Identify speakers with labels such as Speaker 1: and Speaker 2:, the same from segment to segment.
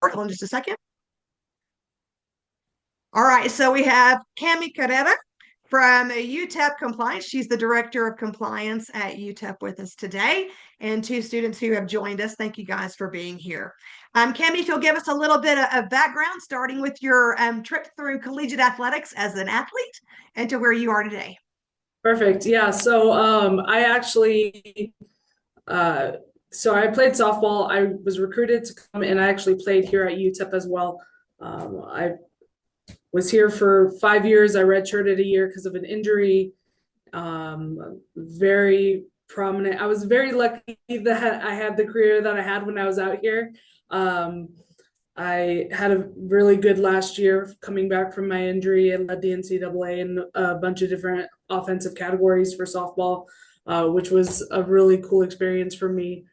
Speaker 1: portal in just a second. All right, so we have Cami Carrera from UTEP Compliance. She's the Director of Compliance at UTEP with us today, and two students who have joined us. Thank you guys for being here. Cami, if you'll give us a little bit of background, starting with your trip through collegiate athletics as an athlete and to where you are today.
Speaker 2: Perfect. Yeah. So I actually so I played softball. I was recruited to come and I actually played here at UTEP as well. I was here for 5 years. I redshirted a year because of an injury. Very prominent. I was very lucky that I had the career that I had when I was out here. Um, I had a really good last year coming back from my injury and led the NCAA in a bunch of different offensive categories for softball, which was a really cool experience for me.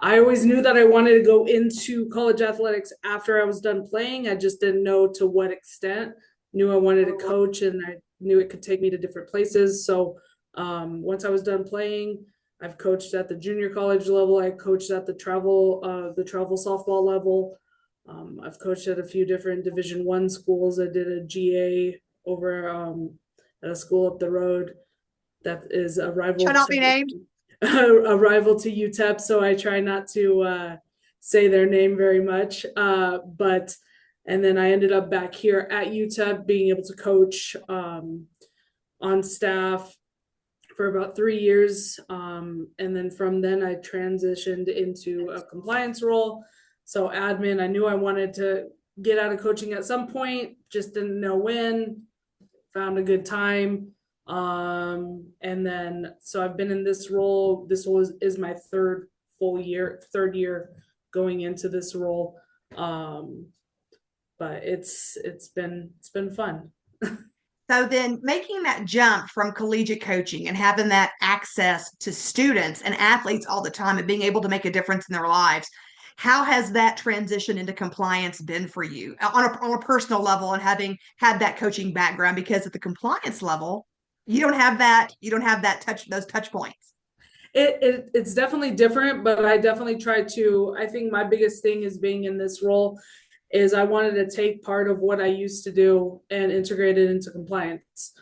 Speaker 2: I always knew that I wanted to go into college athletics after I was done playing. I just didn't know to what extent. Knew I wanted to coach and I knew it could take me to different places. So once I was done playing, I've coached at the junior college level. I coached at the travel softball level. I've coached at a few different Division I schools. I did a GA over at a school up the road that is a
Speaker 1: Shall
Speaker 2: rival
Speaker 1: not be
Speaker 2: to
Speaker 1: named.
Speaker 2: a rival to UTEP, so I try not to say their name very much. But and then I ended up back here at UTEP, being able to coach on staff for about 3 years, and then from then I transitioned into a compliance role. So admin, I knew I wanted to get out of coaching at some point, just didn't know when. Found a good time. And then so I've been in this role. Is my third year going into this role. But it's been fun.
Speaker 1: So then making that jump from collegiate coaching and having that access to students and athletes all the time and being able to make a difference in their lives, how has that transition into compliance been for you on a personal level and having had that coaching background? Because at the compliance level, you don't have that those touch points.
Speaker 2: It's definitely different, but I definitely try to. I think my biggest thing is being in this role is I wanted to take part of what I used to do and integrate it into compliance.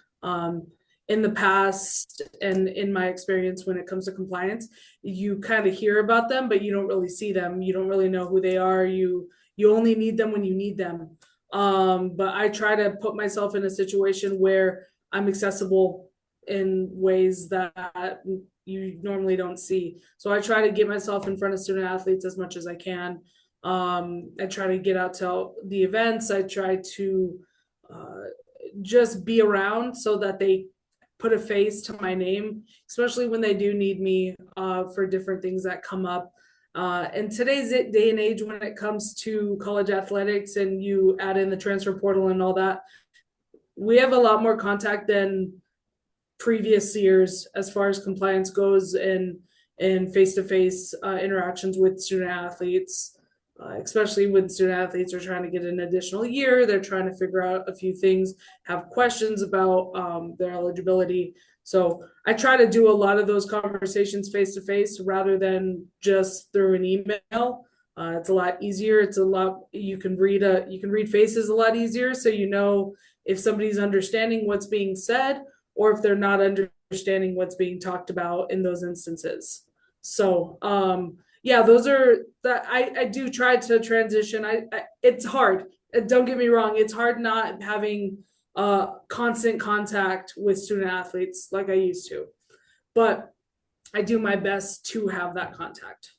Speaker 2: In the past and in my experience when it comes to compliance, you kind of hear about them, but you don't really see them. You don't really know who they are. You only need them when you need them. But I try to put myself in a situation where I'm accessible in ways that you normally don't see. So I try to get myself in front of student athletes as much as I can. I try to get out to the events. I try to just be around so that they put a face to my name, especially when they do need me for different things that come up. In today's day and age, when it comes to college athletics and you add in the transfer portal and all that, we have a lot more contact than previous years as far as compliance goes and face-to-face interactions with student athletes, especially when student athletes are trying to get an additional year. They're trying to figure out a few things, have questions about their eligibility. So I try to do a lot of those conversations face-to-face rather than just through an email. It's a lot easier. It's a lot, you can read faces a lot easier, so you know if somebody's understanding what's being said or if they're not understanding what's being talked about in those instances. So yeah, those are that I do try to transition. It's hard. Don't get me wrong. It's hard not having constant contact with student athletes like I used to, but I do my best to have that contact.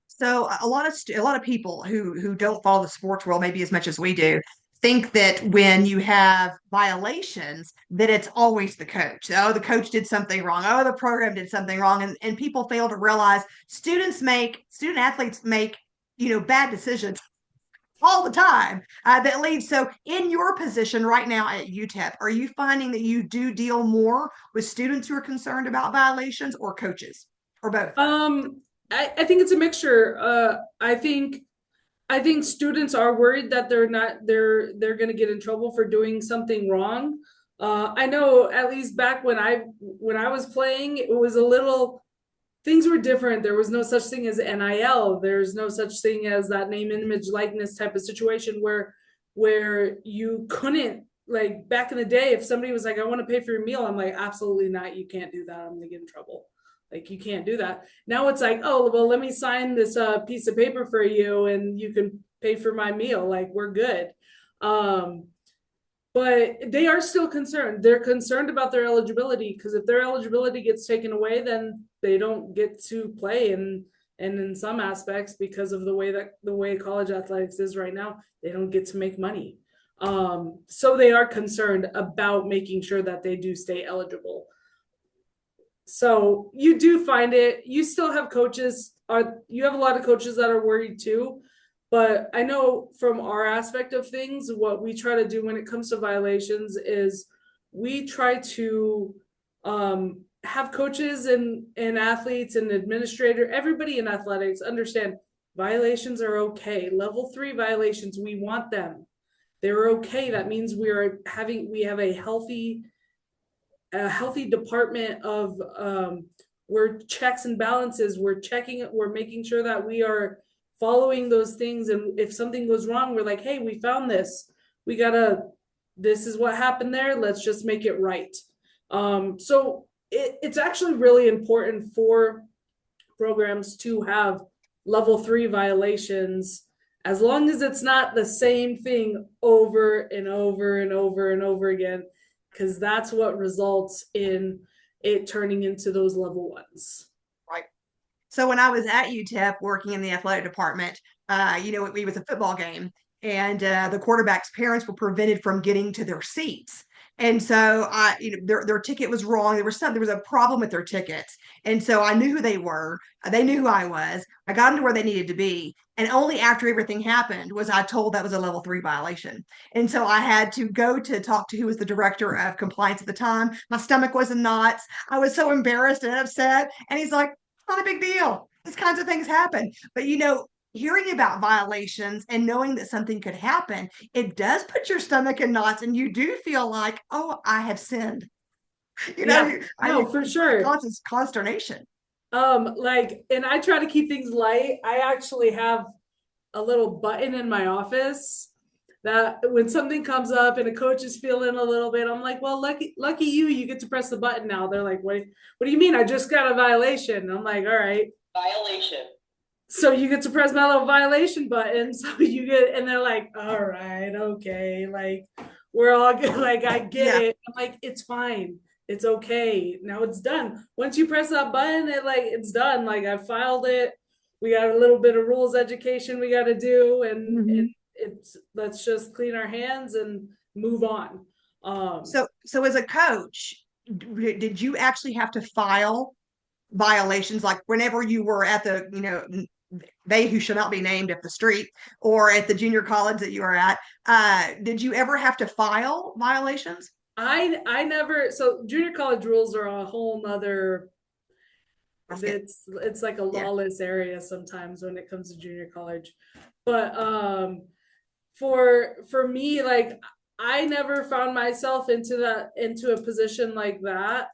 Speaker 1: So a lot of people who don't follow the sports world maybe as much as we do think that when you have violations that it's always the coach. Oh, the coach did something wrong. Oh, the program did something wrong. And people fail to realize student athletes make, bad decisions all the time that leads. So in your position right now at UTEP, are you finding that you do deal more with students who are concerned about violations or coaches or both?
Speaker 2: I think it's a mixture. I think students are worried that they're going to get in trouble for doing something wrong. I know at least back when I was playing, it was a little things were different. There was no such thing as NIL. There's no such thing as that name, image, likeness type of situation where you couldn't, like back in the day, if somebody was like, I want to pay for your meal, I'm like, absolutely not. You can't do that. I'm gonna get in trouble. Like you can't do that. Now it's like, oh well, let me sign this piece of paper for you and you can pay for my meal. Like we're good. Um, but they are still concerned. They're concerned about their eligibility because if their eligibility gets taken away, then they don't get to play. And in some aspects, because of the way college athletics is right now, they don't get to make money. So they are concerned about making sure that they do stay eligible. So you do find it. You still have coaches. You have a lot of coaches that are worried too. But I know from our aspect of things, what we try to do when it comes to violations is we try to have coaches and athletes and administrator, everybody in athletics understand violations are okay. Level 3 violations, we want them. They're okay. That means we have a healthy department of we're checks and balances. We're checking it. We're making sure that we are following those things. And if something goes wrong, we're like, hey, we found this. This is what happened there. Let's just make it right. So it's actually really important for programs to have level 3 violations, as long as it's not the same thing over and over and over and over again, because that's what results in it turning into those level 1s.
Speaker 1: Right. So when I was at UTEP working in the athletic department, it was a football game, and the quarterback's parents were prevented from getting to their seats. And so their ticket was wrong. There was a problem with their tickets. And so I knew who they were. They knew who I was. I got them to where they needed to be. And only after everything happened was I told that was a level 3 violation. And so I had to go to talk to who was the director of compliance at the time. My stomach was in knots. I was so embarrassed and upset. And he's like, not a big deal. These kinds of things happen. But hearing about violations and knowing that something could happen, it does put your stomach in knots, and you do feel like, oh, I have sinned.
Speaker 2: Yeah, no, for
Speaker 1: It
Speaker 2: sure.
Speaker 1: causes consternation.
Speaker 2: And I try to keep things light. I actually have a little button in my office that when something comes up and a coach is feeling a little bit, I'm like, well, lucky you get to press the button now. They're like, what do you mean? I just got a violation. I'm like, all right. Violation. So you get to press my little violation button. So and they're like, all right, okay. Like, we're all good. Like, I get it. I'm like, it's fine. It's okay. Now it's done. Once you press that button, it's done. Like, I filed it. We got a little bit of rules education we got to do, and let's just clean our hands and move on.
Speaker 1: So as a coach, did you actually have to file violations, like whenever you were at they who shall not be named at the street, or at the junior college that you were at, did you ever have to file violations?
Speaker 2: I never. So junior college rules are a whole nother. It's like a lawless area sometimes when it comes to junior college, but for me, like, I never found myself into a position like that.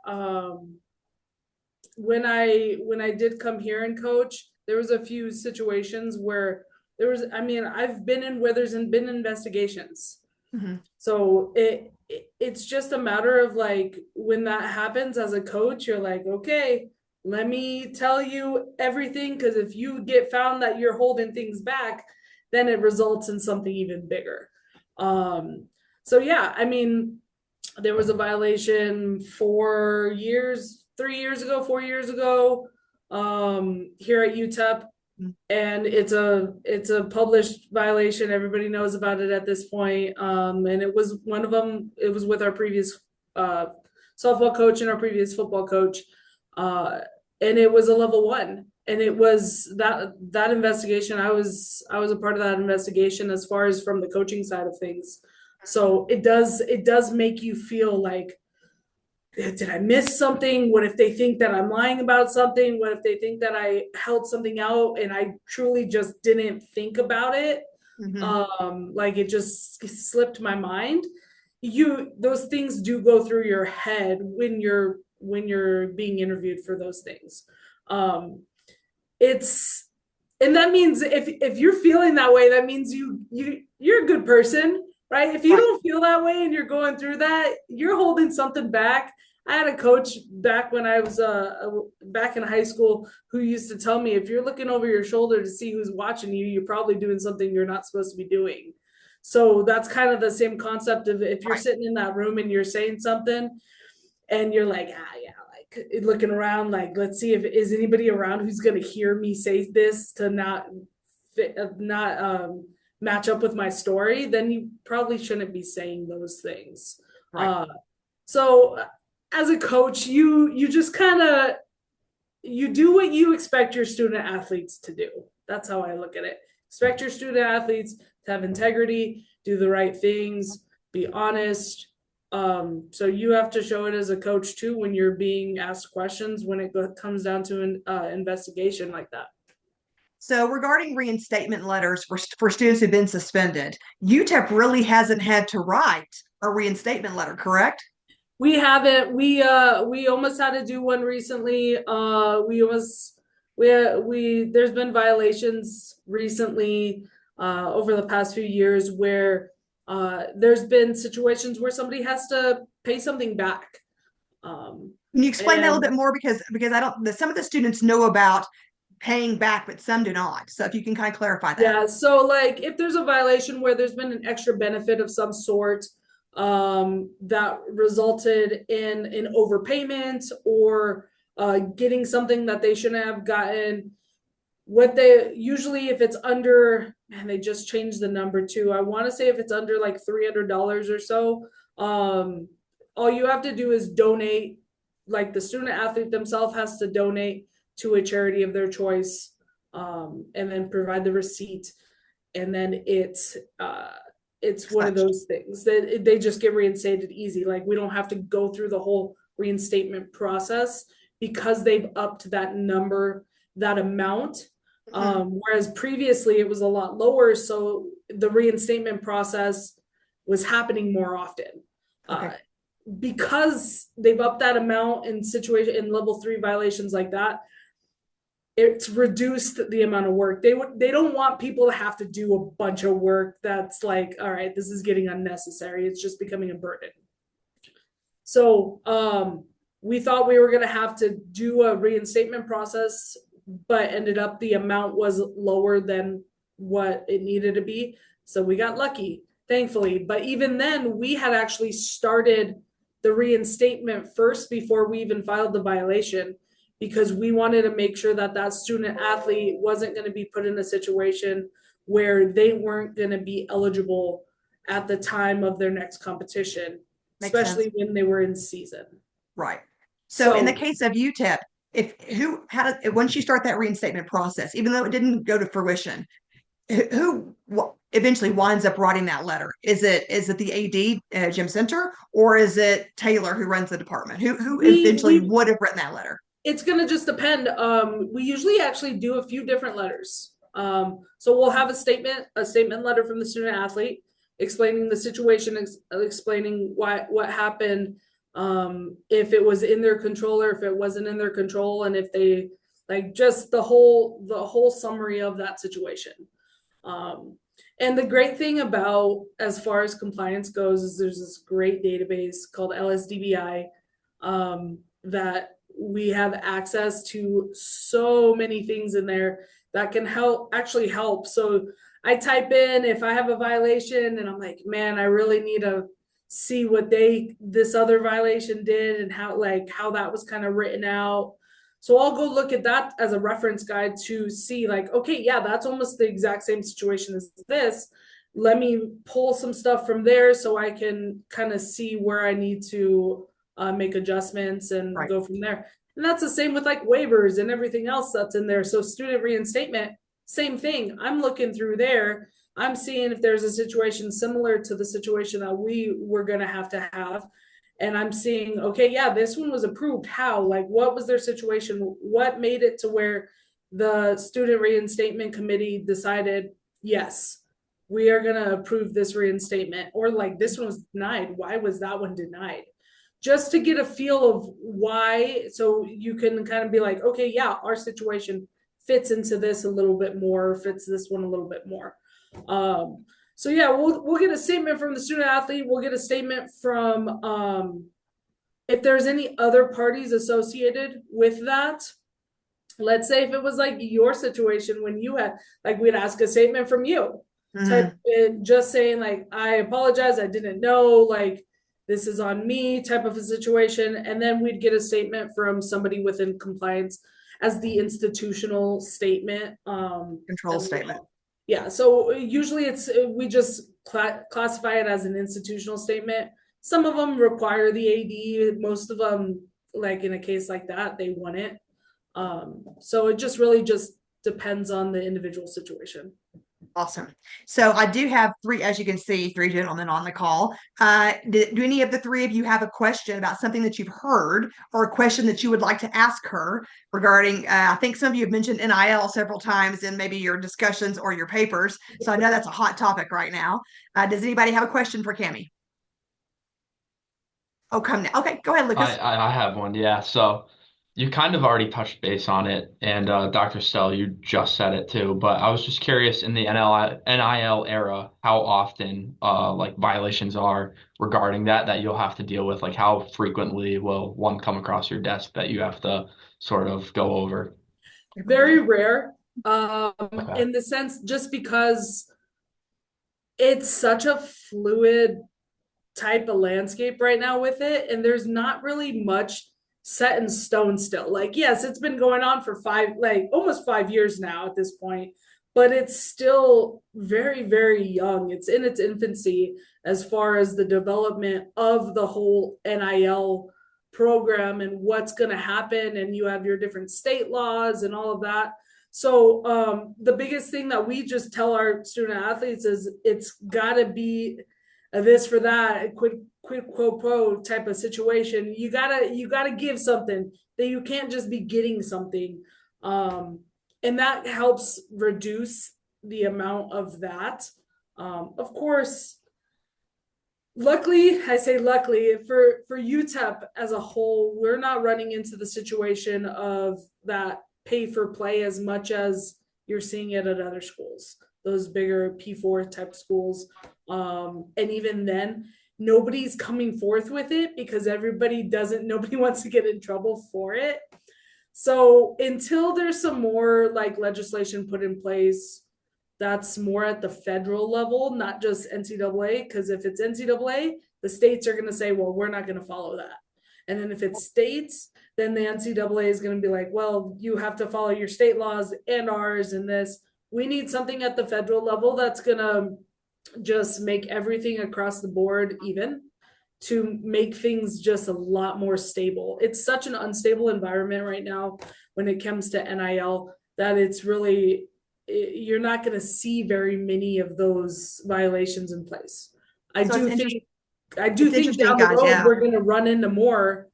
Speaker 2: When I did come here and coach, there was a few situations where I've been in where there's been investigations. So it's just a matter of, like, when that happens as a coach, you're like, okay, let me tell you everything, because if you get found that you're holding things back, then it results in something even bigger. So yeah, there was a violation 4 years ago, here at UTEP, and it's a published violation. Everybody knows about it at this point. And it was one of them. It was with our previous softball coach and our previous football coach, and it was a level 1. And it was that investigation. I was a part of that investigation as far as from the coaching side of things. So it does make you feel like, did I miss something? What if they think that I'm lying about something? What if they think that I held something out and I truly just didn't think about it? Like, it just slipped my mind. Those things do go through your head when you're being interviewed for those things. It's and that means if you're feeling that way, that means you're a good person, right? If you
Speaker 1: Right.
Speaker 2: don't feel that way and you're going through that, you're holding something back. I had a coach back when I was back in high school who used to tell me, if you're looking over your shoulder to see who's watching you, you're probably doing something you're not supposed to be doing. So that's kind of the same concept of if you're
Speaker 1: Right.
Speaker 2: sitting in that room and you're saying something and you're like, yeah, like looking around, like, let's see if is anybody around who's going to hear me say this to not fit, not match up with my story, then you probably shouldn't be saying those things.
Speaker 1: Right.
Speaker 2: So as a coach, you just kind of you do what you expect your student athletes to do. That's how I look at it. Expect your student athletes to have integrity, do the right things, be honest. So you have to show it as a coach too when you're being asked questions when it comes down to an investigation like that.
Speaker 1: So regarding reinstatement letters for students who've been suspended, UTEP really hasn't had to write a reinstatement letter, correct?
Speaker 2: We haven't. We almost had to do one recently. We almost we there's been violations recently over the past few years where there's been situations where somebody has to pay something back.
Speaker 1: Can you explain that a little
Speaker 2: And
Speaker 1: bit more? Because I don't, some of the students know about paying back, but some do not. So if you can kind of clarify that.
Speaker 2: yeah, so like if there's a violation where there's been an extra benefit of some sort that resulted in an overpayment or getting something that they shouldn't have gotten, what they usually, if it's under, and they just changed the number too, I want to say if it's under like $300 or so, all you have to do is donate, like the student athlete themselves has to donate to a charity of their choice, and then provide the receipt, and then it's one of
Speaker 1: Expunged.
Speaker 2: those things that they just get reinstated easy. Like we don't have to go through the whole reinstatement process because they've upped that number, that amount. Whereas previously it was a lot lower, so the reinstatement process was happening more often.
Speaker 1: Okay.
Speaker 2: Because they've upped that amount in situation in level 3 violations like that, it's reduced the amount of work. They don't want people to have to do a bunch of work that's like, all right, this is getting unnecessary. It's just becoming a burden. So we thought we were going to have to do a reinstatement process, but ended up the amount was lower than what it needed to be. So we got lucky, thankfully. But even then, we had actually started the reinstatement first before we even filed the violation, because we wanted to make sure that that student athlete wasn't going to be put in a situation where they weren't going to be eligible at the time of their next competition,
Speaker 1: Makes sense.
Speaker 2: especially when they were in season.
Speaker 1: Right. So in the
Speaker 2: So
Speaker 1: case of UTEP, if who had once you start that reinstatement process, even though it didn't go to fruition, who eventually winds up writing that letter? Is it the AD, Jim Center, or is it Taylor who runs the department? Who eventually
Speaker 2: we
Speaker 1: would have written that letter?
Speaker 2: it's going to just depend. We usually actually do a few different letters. So we'll have a statement letter from the student athlete explaining the situation, explaining what happened, if it was in their control or if it wasn't in their control, and if they like just the whole summary of that situation. And the great thing about as far as compliance goes is there's this great database called LSDBI, that we have access to so many things in there that can actually help. So I type in if I have a violation and I'm like, man, I really need to see what this other violation did and how that was kind of written out. So I'll go look at that as a reference guide to see like, okay, yeah, that's almost the exact same situation as this. Let me pull some stuff from there so I can kind of see where I need to make adjustments and
Speaker 1: Right.
Speaker 2: go from there. And that's the same with like waivers and everything else that's in there. So student reinstatement, same thing. I'm looking through there. I'm seeing if there's a situation similar to the situation that we were going to have. And I'm seeing, okay, yeah, this one was approved. How? Like, what was their situation? What made it to where the student reinstatement committee decided, yes, we are going to approve this reinstatement? Or like, this one was denied. Why was that one denied? just to get a feel of why, so you can kind of be like, okay, yeah, our situation fits into this a little bit more, fits this one a little bit more. So yeah, we'll get a statement from the student athlete. We'll get a statement from if there's any other parties associated with that. Let's say if it was like your situation when you had, like, we'd ask a statement from you, type just saying like, I apologize, I didn't know, like this is on me, type of a situation, and then we'd get a statement from somebody within compliance as the institutional statement.
Speaker 1: Control statement.
Speaker 2: Yeah, so usually we just classify it as an institutional statement. Some of them require the AD. Most of them, like in a case like that, they want it. So it just really just depends on the individual situation.
Speaker 1: Awesome. So I do have three, as you can see, three gentlemen on the call. Do any of the three of you have a question about something that you've heard or a question that you would like to ask her regarding, I think some of you have mentioned NIL several times in maybe your discussions or your papers. So I know that's a hot topic right now. Does anybody have a question for Cami? Oh, come now. Okay, go ahead, Lucas.
Speaker 3: I have one, yeah. So you kind of already touched base on it, and Dr. Stell, you just said it too. But I was just curious in the NIL era, how often like violations are regarding that you'll have to deal with. Like how frequently will one come across your desk that you have to sort of go over?
Speaker 2: Very rare,
Speaker 3: Okay.
Speaker 2: in the sense just because it's such a fluid type of landscape right now with it, and there's not really much set in stone still. Like, yes, it's been going on for almost 5 years now at this point, but it's still very, very young. It's in its infancy as far as the development of the whole NIL program and what's going to happen. And you have your different state laws and all of that. So the biggest thing that we just tell our student athletes is it's got to be this for that, quid quo pro type of situation. You gotta give something, that you can't just be getting something, and that helps reduce the amount of that. Of course, luckily, I say luckily for UTEP as a whole, we're not running into the situation of that pay for play as much as you're seeing it at other schools, those bigger P4 type schools. And even then, nobody's coming forth with it because nobody wants to get in trouble for it. So until there's some more like legislation put in place, that's more at the federal level, not just NCAA. Because if it's NCAA, the states are going to say, well, we're not going to follow that. And then if it's states, then the NCAA is going to be like, well, you have to follow your state laws and ours and this. We need something at the federal level that's going to just make everything across the board even, to make things just a lot more stable. It's such an unstable environment right now when it comes to NIL that it's really, you're not going to see very many of those violations in place. I do think down the road we're going to run into more,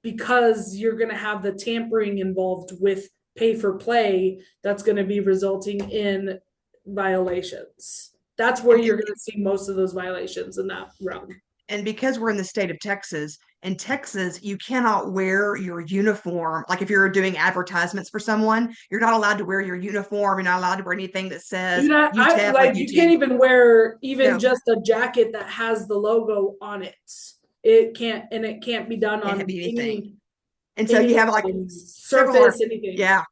Speaker 2: because you're going to have the tampering involved with pay for play that's going to be resulting in violations. That's where you're going to see most of those violations in that realm.
Speaker 1: And because we're in the state of Texas, in Texas, you cannot wear your uniform. Like if you're doing advertisements for someone, you're not allowed to wear your uniform. You're not allowed to wear anything that says UTEP.
Speaker 2: You can't even wear just a jacket that has the logo on it. It can't be done on anything.
Speaker 1: And so you have like
Speaker 2: surface, anything.
Speaker 1: Yeah.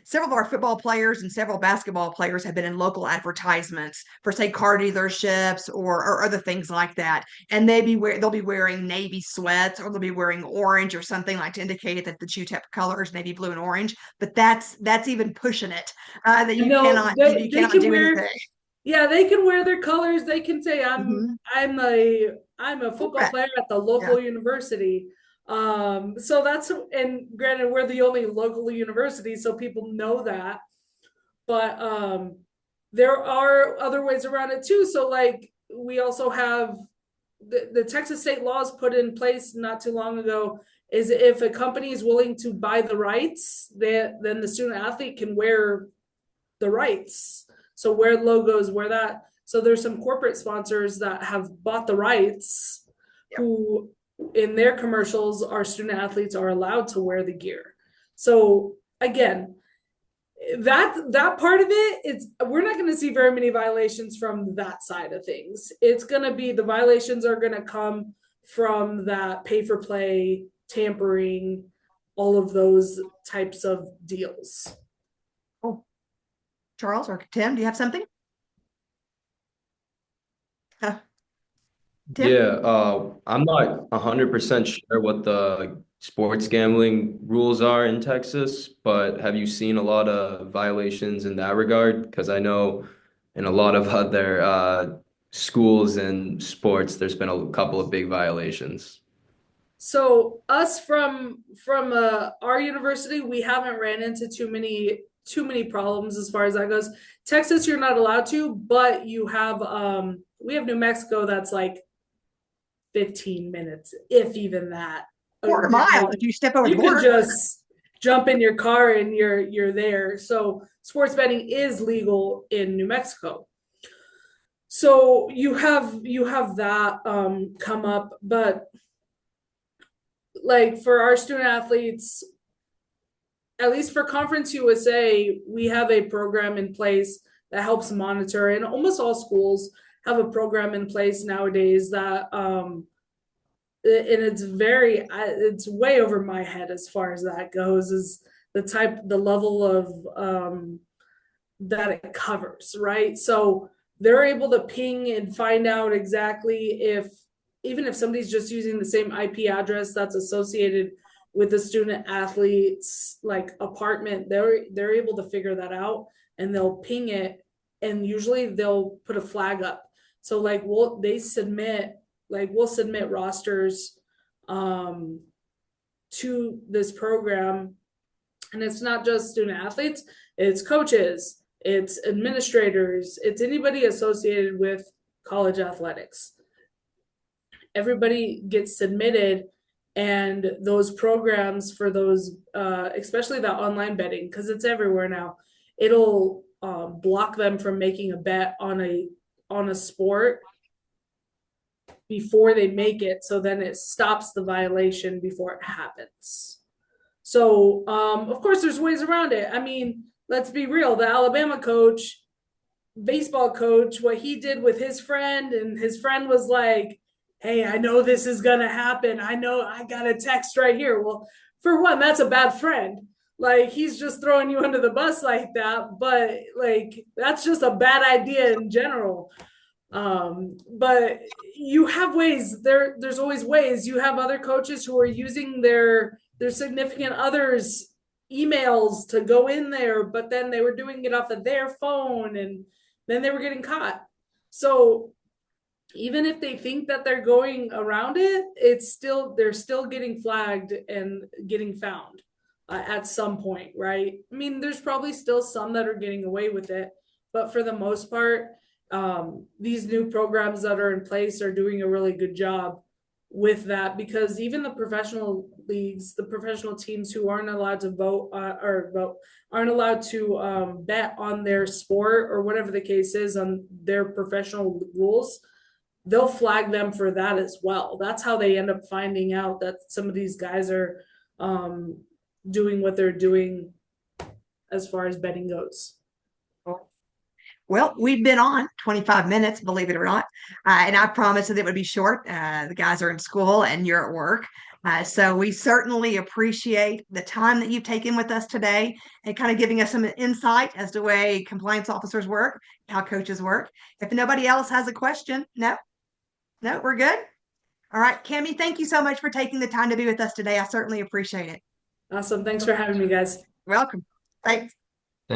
Speaker 1: Several of our football players and several basketball players have been in local advertisements for, say, car dealerships or other things like that. And they'll be wearing navy sweats, or they'll be wearing orange or something like to indicate that the UTEP colors, navy blue and orange. But that's even pushing it, that you cannot do anything.
Speaker 2: Yeah, they can wear their colors. They can say, I'm a football player at the local university. So that's, and granted, we're the only local university, so people know that, but there are other ways around it too. So like, we also have the Texas state laws put in place not too long ago, is if a company is willing to buy the rights, then the student athlete can wear the rights. So wear logos, wear that. So there's some corporate sponsors that have bought the rights who in their commercials, our student athletes are allowed to wear the gear. So again, that part of it, it's we're not going to see very many violations from that side of things. It's going to be the violations are going to come from that pay for play, tampering, all of those types of deals.
Speaker 1: Oh, Charles or Tim, do you have something? Tim?
Speaker 4: Yeah, I'm not 100% sure what the sports gambling rules are in Texas, but have you seen a lot of violations in that regard? Because I know in a lot of other schools and sports, there's been a couple of big violations.
Speaker 2: So us from our university, we haven't ran into too many problems as far as that goes. Texas, you're not allowed to, but you have we have New Mexico that's like 15 minutes, if even that.
Speaker 1: Quarter mile if you step over the
Speaker 2: You could
Speaker 1: border.
Speaker 2: just jump in your car and you're there. So sports betting is legal in New Mexico. So you have that come up, but like for our student athletes, at least for Conference USA, we have a program in place that helps monitor, and almost all schools have a program in place nowadays that and it's way over my head as far as that goes, is the level of that it covers, right? So they're able to ping and find out exactly if, even if somebody's just using the same IP address that's associated with the student athlete's like apartment, they're able to figure that out, and they'll ping it, and usually they'll put a flag up. So like we'll submit rosters to this program, and it's not just student athletes, it's coaches, it's administrators, it's anybody associated with college athletics. Everybody gets submitted, and those programs for those especially that online betting, because it's everywhere now, it'll block them from making a bet on a sport before they make it, so then it stops the violation before it happens. So of course there's ways around it. I mean, let's be real, the Alabama coach, baseball coach, what he did with his friend, and his friend was like, hey, I know this is gonna happen, I know, I got a text right here. Well, for one, that's a bad friend. Like, he's just throwing you under the bus like that, but like that's just a bad idea in general. But you have ways, there's always ways. You have other coaches who are using their significant others emails to go in there, but then they were doing it off of their phone, and then they were getting caught. So even if they think that they're going around it, they're still getting flagged and getting found at some point, right? I mean, there's probably still some that are getting away with it, but for the most part, these new programs that are in place are doing a really good job with that, because even the professional leagues, the professional teams who aren't allowed to aren't allowed to bet on their sport or whatever the case is, on their professional rules, they'll flag them for that as well. That's how they end up finding out that some of these guys are doing what they're doing as far as betting goes.
Speaker 1: Well, we've been on 25 minutes, believe it or not. And I promised that it would be short. The guys are in school and you're at work. So we certainly appreciate the time that you've taken with us today and kind of giving us some insight as to the way compliance officers work, how coaches work. If nobody else has a question, no, we're good. All right, Cami, thank you so much for taking the time to be with us today. I certainly appreciate it.
Speaker 2: Awesome. Thanks for having me, guys.
Speaker 1: Welcome. Thanks.